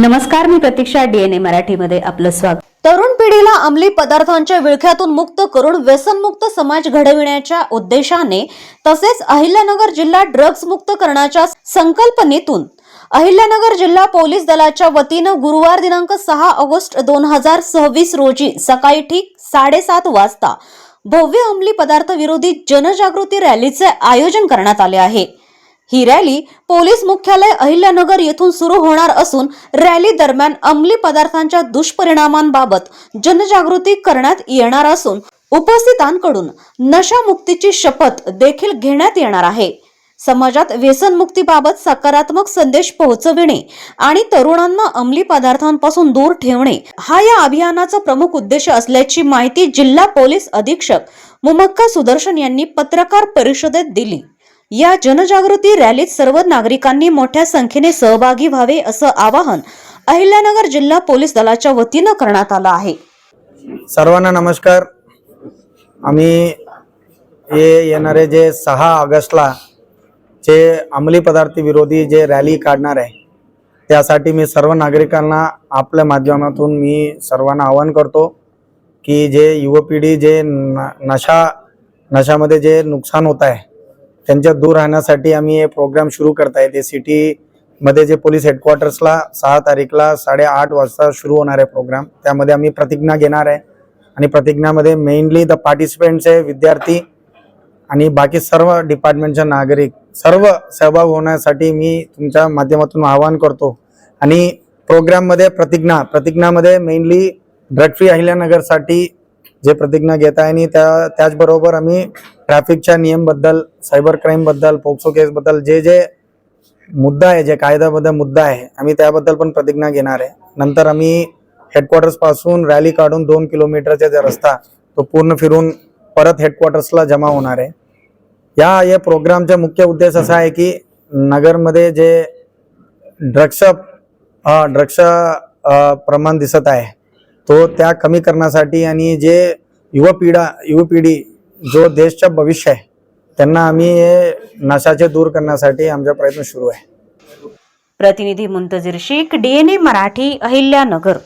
नमस्कार, मी प्रतीक्षा. DNA मराठीमध्ये आपलं स्वागत. तरुण पिढीला अंमली पदार्थांच्या विळख्यातून मुक्त करून व्यसनमुक्त समाज घडविण्याच्या उद्देशाने तसेच अहिल्यानगर जिल्हा ड्रग्ज मुक्त करण्याच्या संकल्पनेतून अहिल्यानगर जिल्हा पोलीस दलाच्या वतीनं गुरुवार दिनांक 6 ऑगस्ट 2026 रोजी सकाळी ठीक 7:30 वाजता भव्य अंमली पदार्थ विरोधी जनजागृती रॅलीचे आयोजन करण्यात आले आहे. ही रॅली पोलीस मुख्यालय अहिल्यानगर येथून सुरू होणार असून रॅली दरम्यान अंमली पदार्थांच्या दुष्परिणामांबाबत जनजागृती करण्यात येणार असून उपस्थितांकडून नशामुक्तीची शपथ देखील घेण्यात येणार आहे. समाजात व्यसनमुक्तीबाबत सकारात्मक संदेश पोहोचविणे आणि तरुणांना अंमली पदार्थांपासून दूर ठेवणे हा या अभियानाचा प्रमुख उद्देश असल्याची माहिती जिल्हा पोलीस अधीक्षक मुमक्का सुदर्शन यांनी पत्रकार परिषदेत दिली. या जनजागृती रॅलीत सर्व नागरिकांनी मोठ्या संख्येने सहभागी व्हावे असं आवाहन अहिल्यानगर जिल्हा पोलीस दलाच्या वतीनं करण्यात आलं आहे. सर्वांना नमस्कार. आम्ही येणारे जे 6 ऑगस्टला जे अंमली पदार्थ विरोधी जे रॅली काढणार आहे त्यासाठी मी सर्व नागरिकांना आपल्या माध्यमातून मी सर्वांना आवाहन करतो की जे युवा पिढी जे नशामध्ये जे नुकसान होत आहे त्यांच्या दूर राहण्यासाठी आम्ही हे प्रोग्राम सुरू करत आहे. ते सिटीमध्ये जे पोलीस हेडक्वार्टर्सला 6 तारीखला 8:30 वाजता सुरू होणार आहे प्रोग्राम. त्यामध्ये आम्ही प्रतिज्ञा घेणार आहे आणि प्रतिज्ञामध्ये मेनली द पार्टिसिपेंट्स आहे, विद्यार्थी आणि बाकी सर्व डिपार्टमेंटचे नागरिक सर्व सहभाग होण्यासाठी मी तुमच्या माध्यमातून आवाहन करतो. आणि प्रोग्राममध्ये प्रतिज्ञामध्ये मेनली ड्रग फ्री अहिल्यानगरसाठी जे प्रतिज्ञा घेत आहे आणि त्याचबरोबर आम्ही ट्रॅफिकच्या नियमबद्दल, सायबर क्राईमबद्दल, पोक्सो केसबद्दल जे मुद्दा आहे, जे कायद्याबद्दल मुद्दा आहे, आम्ही त्याबद्दल पण प्रतिज्ञा घेणार आहे. नंतर आम्ही हेडक्वार्टर्स पासून रॅली काढून 2 किलोमीटरचा जे रस्ता तो पूर्ण फिरून परत हेडक्वार्टर्सला जमा होणार आहे. या प्रोग्रामचा मुख्य उद्देश असा आहे की नगरमध्ये जे ड्रग्सचं प्रमाण दिसत आहे तो त्या कमी करण्यासाठी आणि जे युवा पिढी जो देशचा भविष्य आहे त्यांना आम्ही हे नशाचे दूर करण्यासाठी आमचा प्रयत्न सुरू आहे. प्रतिनिधी मुंतजीर शेख, DNA मराठी, अहिल्यानगर.